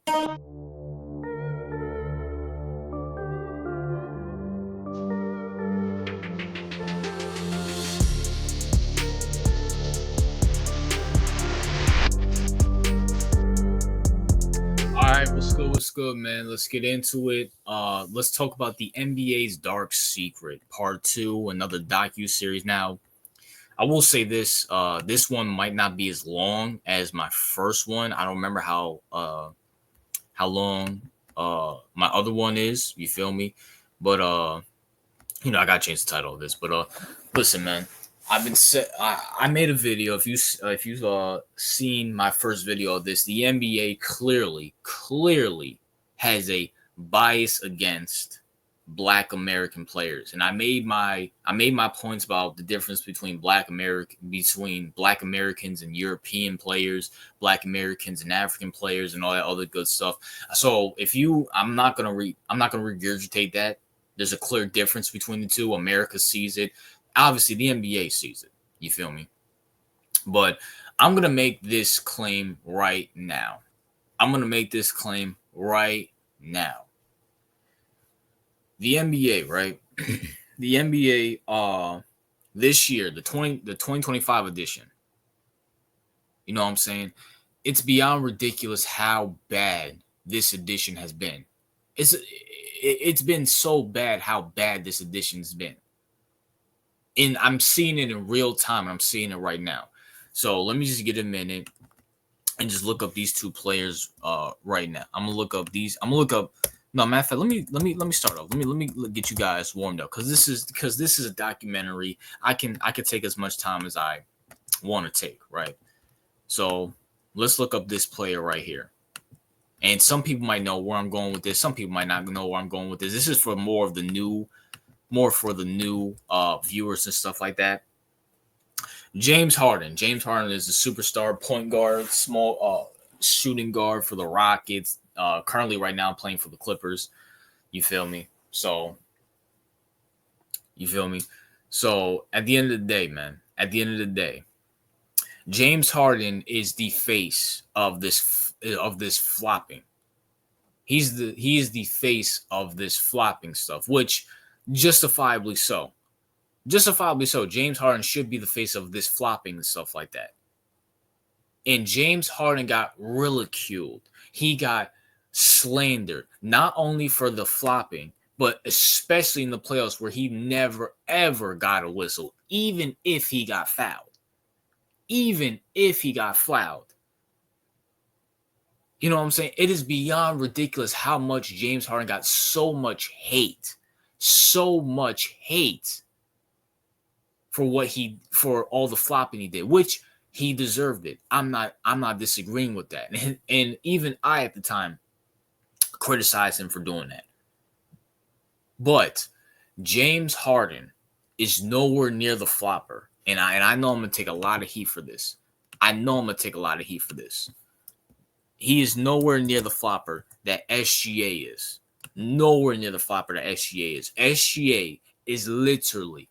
All right, what's good? What's good, man? Let's get into it. Let's talk about the NBA's Dark Secret, Part Two, another docu series. Now, I will say this: this one might not be as long as my first one. I don't remember how long my other one is. You feel me? But I gotta change the title of this. But listen, man. I've been set. I made a video. If you've seen my first video of this, the NBA clearly has a bias against Black American players, and I made my points about the difference between Black Americans and European players, Black Americans and African players, and all that other good stuff. So I'm not gonna regurgitate that. There's a clear difference between the two. America sees it. Obviously, the NBA sees it. You feel me? But I'm going to make this claim right now. I'm going to make this claim right now. The NBA, right? The NBA this year, the 2025 edition. You know what I'm saying? It's beyond ridiculous how bad this edition has been. It's been so bad how bad this edition's been. And I'm seeing it in real time. I'm seeing it right now. So let me just get a minute and just look up these two players right now. I'm gonna look up these. I'm gonna look up. No, matter of fact, let me start off. Let me get you guys warmed up because this is a documentary. I can take as much time as I want to take, right? So let's look up this player right here. And some people might know where I'm going with this. Some people might not know where I'm going with this. This is for more for the new viewers and stuff like that. James Harden. James Harden is a superstar point guard, small shooting guard for the Rockets. Currently, right now, playing for the Clippers. You feel me? So, at the end of the day, man. At the end of the day, James Harden is the face of this flopping. He is the face of this flopping stuff, which justifiably so. Justifiably so. James Harden should be the face of this flopping and stuff like that. And James Harden got ridiculed. He got slandered, not only for the flopping, but especially in the playoffs where he never, ever got a whistle, even if he got fouled. Even if he got fouled. You know what I'm saying? It is beyond ridiculous how much James Harden got so much hate. So much hate for all the flopping he did, which he deserved it. I'm not disagreeing with that. And even I at the time criticized him for doing that. But James Harden is nowhere near the flopper. And I know I'm going to take a lot of heat for this. He is nowhere near the flopper that SGA is. Nowhere near the flopper that SGA is. SGA is literally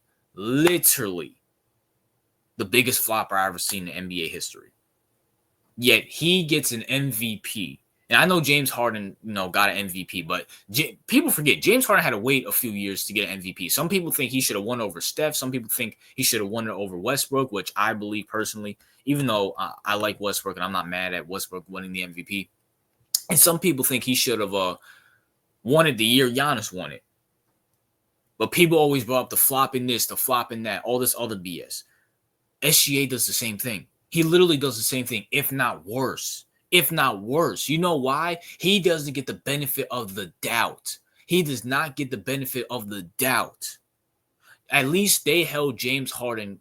the biggest flopper I've ever seen in NBA history. Yet he gets an MVP. And I know James Harden, got an MVP, but people forget James Harden had to wait a few years to get an MVP. Some people think he should have won over Steph. Some people think he should have won it over Westbrook, which I believe personally, even though I like Westbrook and I'm not mad at Westbrook winning the MVP. And some people think he should have won it the year Giannis won it. But people always brought up the flopping this, the flopping that, all this other BS. SGA does the same thing. He literally does the same thing, if not worse. If not worse. You know why? He doesn't get the benefit of the doubt. He does not get the benefit of the doubt. At least they held James Harden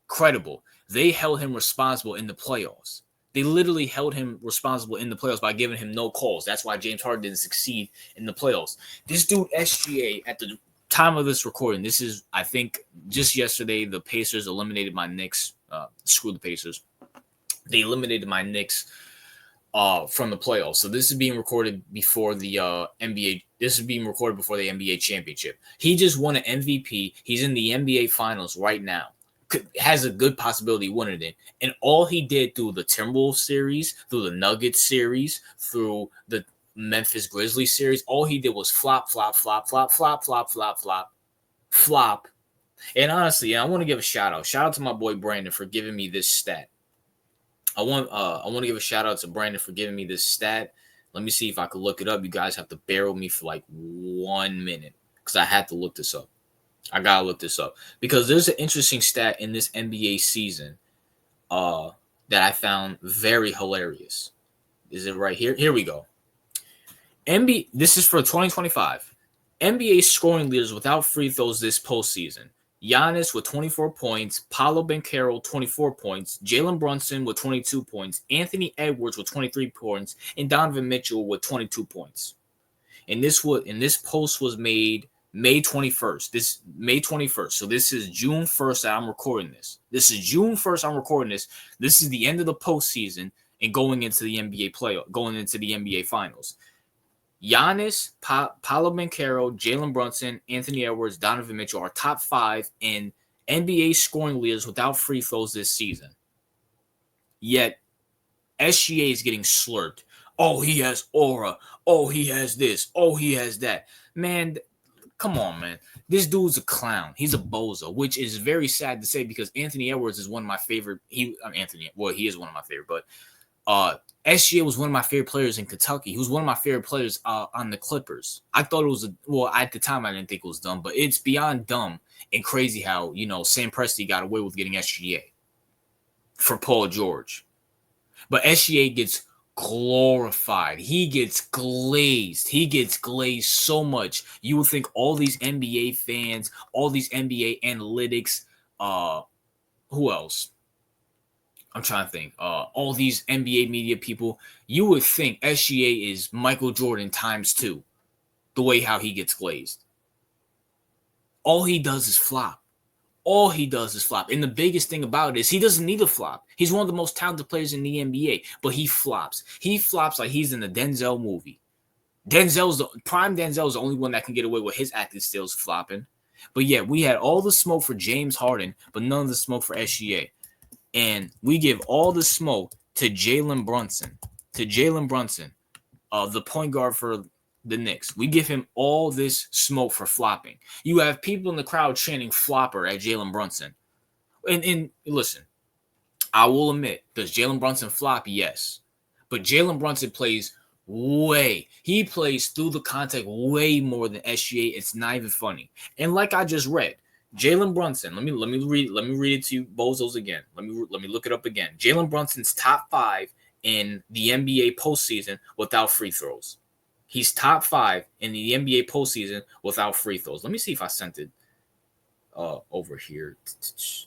credible. They held him responsible in the playoffs. They literally held him responsible in the playoffs by giving him no calls. That's why James Harden didn't succeed in the playoffs. This dude, SGA, at the time of this recording, this is, I think, just yesterday, the Pacers eliminated my Knicks. Screw the Pacers. They eliminated my Knicks from the playoffs. So this is being recorded before the NBA. This is being recorded before the NBA championship. He just won an MVP. He's in the NBA finals right now. has a good possibility of winning it. And all he did through the Timberwolves series, through the Nuggets series, through the Memphis Grizzlies series, all he did was flop, flop, flop, flop, flop, flop, flop, flop, flop. And honestly, I want to give a shout out. Shout out to my boy Brandon for giving me this stat. I want to give a shout out to Brandon for giving me this stat. Let me see if I could look it up. You guys have to bear with me for like 1 minute because I had to look this up. I gotta look this up because there's an interesting stat in this NBA season that I found very hilarious. Is it right here? Here we go. This is for 2025. NBA scoring leaders without free throws this postseason. Giannis with 24 points, Paolo Banchero 24 points, Jalen Brunson with 22 points, Anthony Edwards with 23 points, and Donovan Mitchell with 22 points. And this post was made May 21st. This May 21st. So this is June 1st that I'm recording this. This is June 1st I'm recording this. This is the end of the postseason and going into the NBA playoff, going into the NBA finals. Giannis, Paolo Banchero, Jalen Brunson, Anthony Edwards, Donovan Mitchell are top 5 in NBA scoring leaders without free throws this season. Yet, SGA is getting slurped. Oh, he has aura. Oh, he has this. Oh, he has that. Man, come on, man. This dude's a clown. He's a bozo, which is very sad to say because Anthony Edwards is one of my favorite. He is one of my favorite, but SGA was one of my favorite players in Kentucky. He was one of my favorite players on the Clippers. I thought it was at the time I didn't think it was dumb, but it's beyond dumb and crazy how Sam Presti got away with getting SGA for Paul George, but SGA gets glorified. He gets glazed. He gets glazed so much. You would think all these NBA fans, all these NBA analytics, who else? I'm trying to think. All these NBA media people, you would think SGA is Michael Jordan times 2, the way how he gets glazed. All he does is flop. All he does is flop. And the biggest thing about it is he doesn't need to flop. He's one of the most talented players in the NBA, but he flops. He flops like he's in the Denzel movie. Denzel's the only one that can get away with his acting skills flopping. But yeah, we had all the smoke for James Harden, but none of the smoke for SGA. And we give all the smoke to Jalen Brunson. The point guard for the Knicks. We give him all this smoke for flopping. You have people in the crowd chanting flopper at Jalen Brunson. And listen, I will admit, does Jalen Brunson flop? Yes. But Jalen Brunson plays he plays through the contact way more than SGA. It's not even funny. And like I just read, Jalen Brunson, let me read it to you bozos again. Let me look it up again. Jalen Brunson's top 5 in the NBA postseason without free throws. He's top 5 in the NBA postseason without free throws. Let me see if I sent it over here.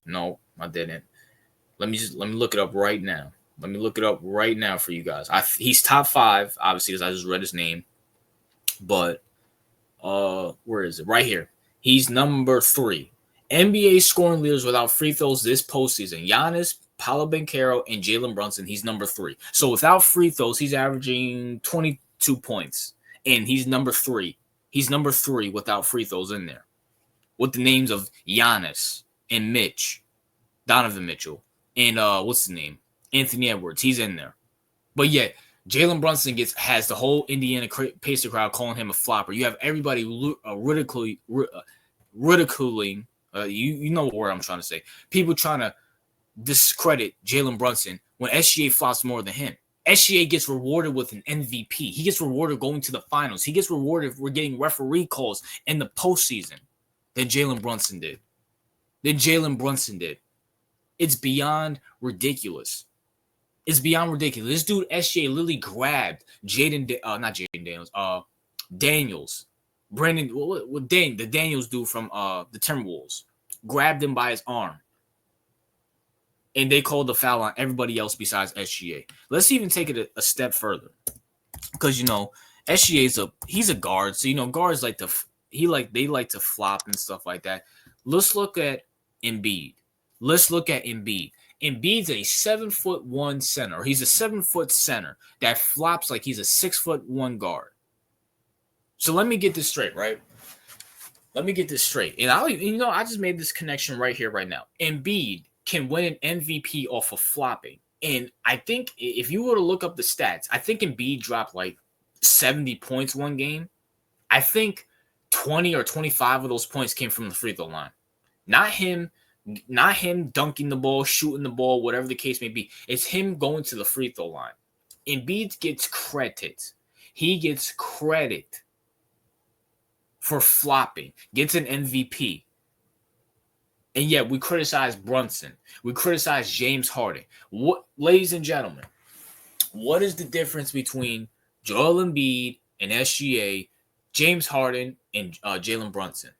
No, I didn't. Let me look it up right now. Let me look it up right now for you guys. He's top 5, obviously, because I just read his name. But where is it? Right here. He's number 3. NBA scoring leaders without free throws this postseason. Giannis, Paolo Banchero, and Jalen Brunson. He's number 3. So without free throws, he's averaging 22 points. And he's number 3. He's number 3 without free throws in there. With the names of Giannis and Donovan Mitchell, and what's his name? Anthony Edwards. He's in there. But yet, Jalen Brunson has the whole Indiana Pacer crowd calling him a flopper. You have everybody ridiculing. You know what word I'm trying to say. People trying to discredit Jalen Brunson when SGA flops more than him. SGA gets rewarded with an MVP. He gets rewarded going to the finals. He gets rewarded for getting referee calls in the postseason than Jalen Brunson did. It's beyond ridiculous. This dude SGA literally grabbed Daniels. Brandon, the Daniels dude from the Timberwolves, grabbed him by his arm. And they called the foul on everybody else besides SGA. Let's even take it a step further. Because SGA he's a guard. So guards like to flop and stuff like that. Let's look at Embiid. Embiid's a 7'1" center. He's a 7-foot center that flops like he's a 6'1" guard. So let me get this straight, right? let me get this straight. And I just made this connection right here, right now. Embiid can win an MVP off of flopping. And I think if you were to look up the stats, I think Embiid dropped like 70 points one game. I think 20 or 25 of those points came from the free throw line. Not him dunking the ball, shooting the ball, whatever the case may be. It's him going to the free throw line. Embiid gets credit. He gets credit for flopping, gets an MVP. And yet we criticize Brunson. We criticize James Harden. What, ladies and gentlemen, what is the difference between Joel Embiid and SGA, James Harden and Jalen Brunson?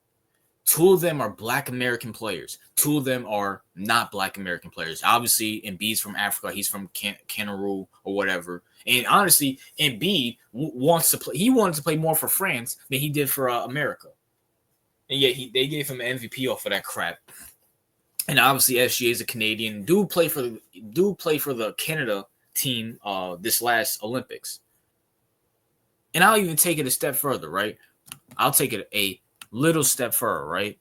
Two of them are Black American players. Two of them are not Black American players. Obviously, Embiid's from Africa. He's from Cameroon or whatever. And honestly, Embiid wants to play. He wanted to play more for France than he did for America. And yet they gave him an MVP off of that crap. And obviously, SGA is a Canadian. Do play for the Canada team this last Olympics. And I'll even take it a step further, right? I'll take it a little step further, right?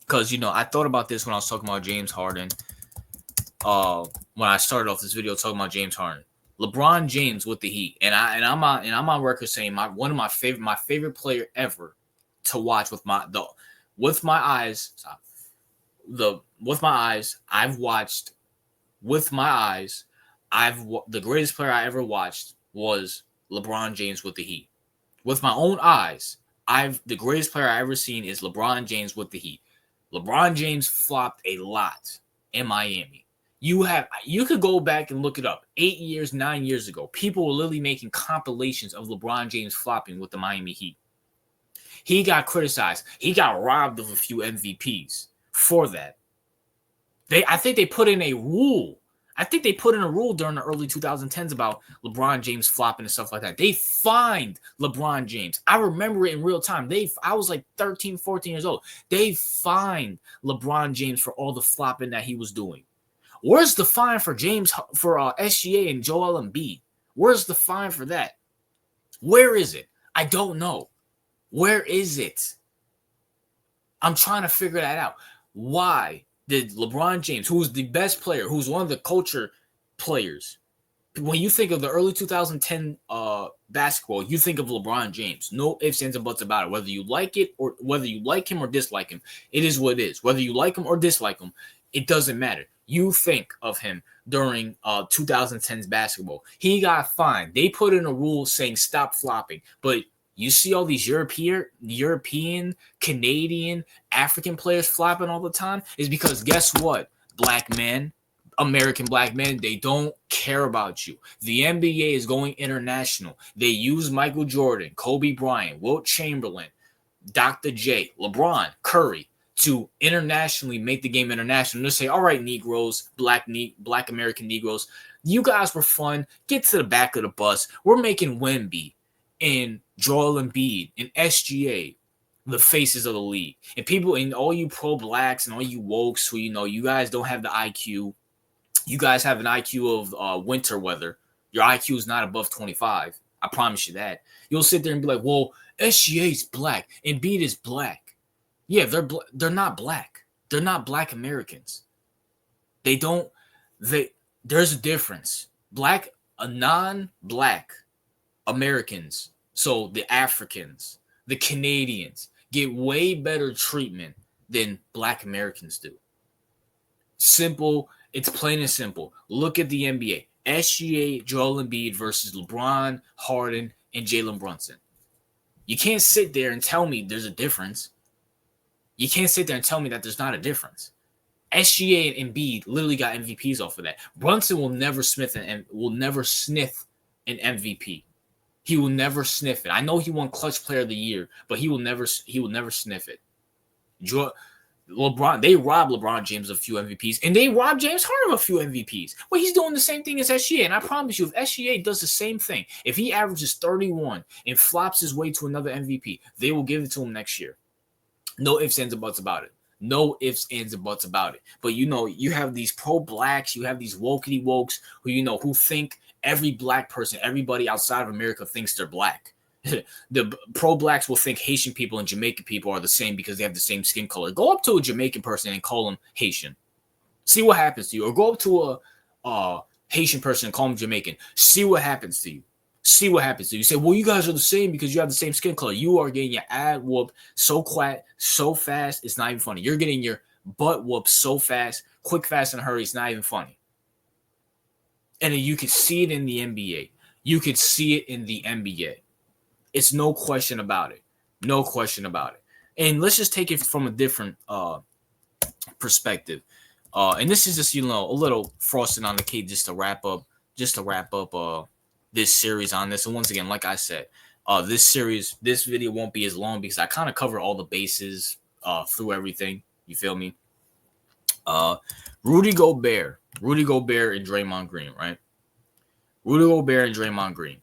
Because, I thought about this when I was talking about James Harden. When I started off this video talking about James Harden. LeBron James with the Heat. And I'm on record saying one of my favorite player ever to watch with my eyes. The greatest player I ever watched was LeBron James with the Heat. With my own eyes, the greatest player I ever seen is LeBron James with the Heat. LeBron James flopped a lot in Miami. You could go back and look it up. 8 years, 9 years ago, people were literally making compilations of LeBron James flopping with the Miami Heat. He got criticized. He got robbed of a few MVPs for that. I think they put in a rule. During the early 2010s about LeBron James flopping and stuff like that. They fined LeBron James. I remember it in real time. I was like 13, 14 years old. They fined LeBron James for all the flopping that he was doing. Where's the fine for SGA and Joel Embiid? Where's the fine for that? Where is it? I don't know. Where is it? I'm trying to figure that out. Why did LeBron James, who's the best player, who's one of the culture players, when you think of the early 2010 basketball, you think of LeBron James. No ifs, ands, and buts about it. Whether you like it or whether you like him or dislike him, it is what it is. Whether you like him or dislike him, it doesn't matter. You think of him during 2010's basketball. He got fined. They put in a rule saying stop flopping. But you see all these European, Canadian, African players flopping all the time is because guess what? Black men, American black men, they don't care about you. The NBA is going international. They use Michael Jordan, Kobe Bryant, Wilt Chamberlain, Dr. J, LeBron, Curry to internationally make the game international. They'll say, all right, Negroes, Black American Negroes, you guys were fun. Get to the back of the bus. We're making Wemby and Joel Embiid and SGA the faces of the league. And people, and all you pro-blacks and all you wokes who, you guys don't have the IQ. You guys have an IQ of winter weather. Your IQ is not above 25. I promise you that. You'll sit there and be like, well, SGA is black. Embiid is black. Yeah, they're not black. They're not Black Americans. There's a difference. Non-black Americans, so the Africans, the Canadians, get way better treatment than Black Americans do. Simple. It's plain and simple. Look at the NBA. SGA, Joel Embiid versus LeBron, Harden, and Jalen Brunson. You can't sit there and tell me there's a difference. You can't sit there and tell me that there's not a difference. SGA and Embiid literally got MVPs off of that. Brunson will never sniff an MVP. He will never sniff it. I know he won Clutch Player of the Year, but he will never sniff it. They robbed LeBron James of a few MVPs, and they robbed James Harden of a few MVPs. Well, he's doing the same thing as SGA, and I promise you, if SGA does the same thing, if he averages 31 and flops his way to another MVP, they will give it to him next year. No ifs, ands, and buts about it. No ifs, ands, and buts about it. But you have these pro-blacks, you have these wokey wokes who think every black person, everybody outside of America thinks they're black. The pro-blacks will think Haitian people and Jamaican people are the same because they have the same skin color. Go up to a Jamaican person and call them Haitian. See what happens to you. Or go up to a Haitian person and call them Jamaican. See what happens to you. See what happens to you. You say, well, you guys are the same because you have the same skin color. You are getting your ad whooped so quiet, so fast, it's not even funny. You're getting your butt whooped so fast, quick, fast, and hurry, it's not even funny. And then you could see it in the NBA. You could see it in the NBA. It's no question about it. No question about it. And let's just take it from a different perspective. And this is just, a little frosting on the cake just to wrap up this series on this. And once again, like I said, this video won't be as long because I kind of cover all the bases through everything. You feel me? Rudy Gobert and Draymond Green, right? Rudy Gobert and Draymond Green.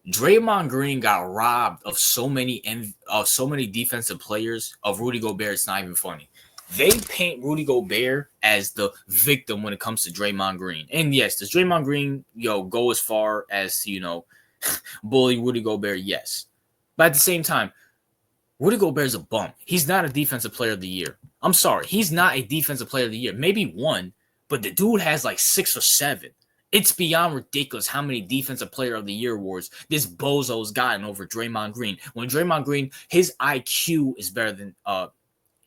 Draymond Green got robbed of so many defensive players of Rudy Gobert. It's not even funny. They paint Rudy Gobert as the victim when it comes to Draymond Green. And yes, does Draymond Green, go as far as, bully Rudy Gobert? Yes. But at the same time, Rudy Gobert's a bum. He's not a defensive player of the year. I'm sorry. He's not a defensive player of the year. Maybe one, but the dude has like 6 or 7. It's beyond ridiculous how many defensive player of the year awards this bozo's gotten over Draymond Green. When Draymond Green, his IQ is better than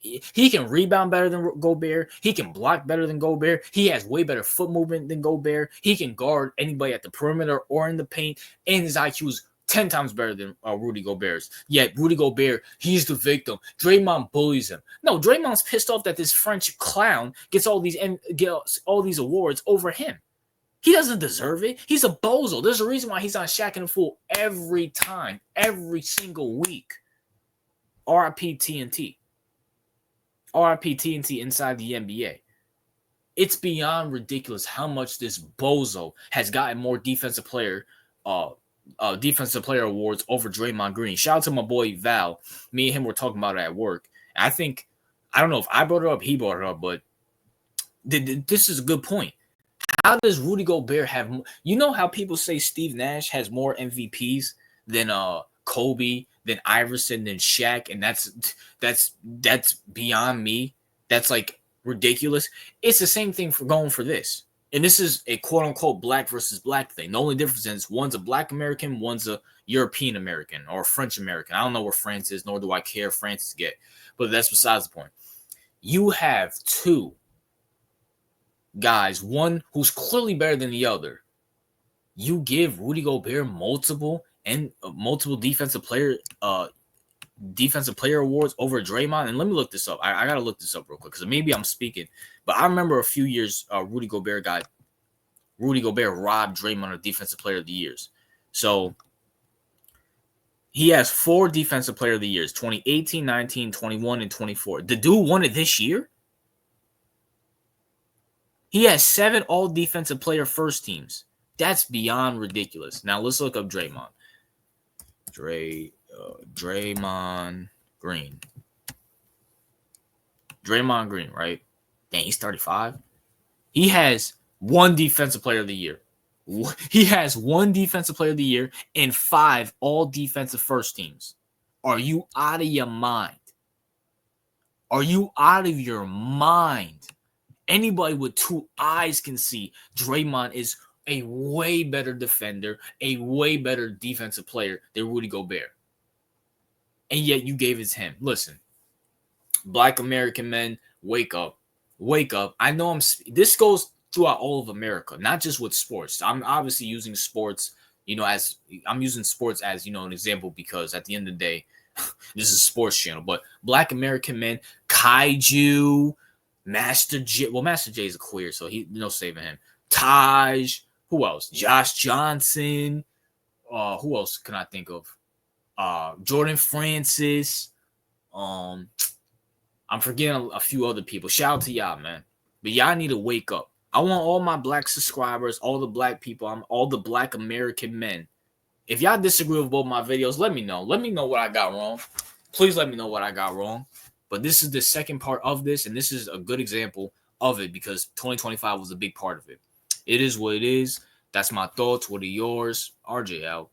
he can rebound better than Gobert. He can block better than Gobert. He has way better foot movement than Gobert. He can guard anybody at the perimeter or in the paint. And his IQ is 10 times better than Rudy Gobert's. Yet Rudy Gobert, he's the victim. Draymond bullies him. No, Draymond's pissed off that this French clown gets all these awards over him. He doesn't deserve it. He's a bozo. There's a reason why he's on Shaq and the Fool every time, every single week. RIP TNT. RIP TNT inside the NBA. It's beyond ridiculous how much this bozo has gotten more defensive player awards over Draymond Green. Shout out to my boy Val. Me and him were talking about it at work. I don't know if I brought it up, he brought it up, but this is a good point. How does Rudy Gobert have? How people say Steve Nash has more MVPs than Kobe, than Iverson, than Shaq, and that's beyond me. That's like ridiculous. It's the same thing for going for this, and this is a quote unquote black versus black thing. The only difference is one's a Black American, one's a European American or French American. I don't know where France is, nor do I care if France is gay, but that's besides the point. You have 2 guys, one who's clearly better than the other. You give Rudy Gobert multiple defensive player awards over Draymond. And let me look this up. I gotta look this up real quick because maybe I'm speaking, but I remember a few years Rudy Gobert robbed Draymond of defensive player of the years. So he has 4 defensive player of the years: 2018, 19, 21, and 24. The dude won it this year. He has 7 all defensive player first teams. That's beyond ridiculous. Now let's look up Draymond. Draymond Green. Draymond Green, right? Dang, he's 35. He has 1 defensive player of the year. He has 1 defensive player of the year and 5 all defensive first teams. Are you out of your mind? Are you out of your mind? Anybody with 2 eyes can see Draymond is a way better defender, a way better defensive player than Rudy Gobert. And yet you gave it to him. Listen, Black American men, wake up. Wake up. I know this goes throughout all of America, not just with sports. I'm obviously using sports, as I'm using sports as, an example because at the end of the day, this is a sports channel. But Black American men, Kaiju, Master J. Well, Master J is a queer, so he no saving him. Taj. Who else? Josh Johnson. Who else can I think of? Jordan Francis. I'm forgetting a few other people. Shout out to y'all, man. But y'all need to wake up. I want all my black subscribers, all the black people, all the Black American men. If y'all disagree with both my videos, let me know. Let me know what I got wrong. Please let me know what I got wrong. But this is the second part of this, and this is a good example of it because 2025 was a big part of it. It is what it is. That's my thoughts. What are yours? RJ out.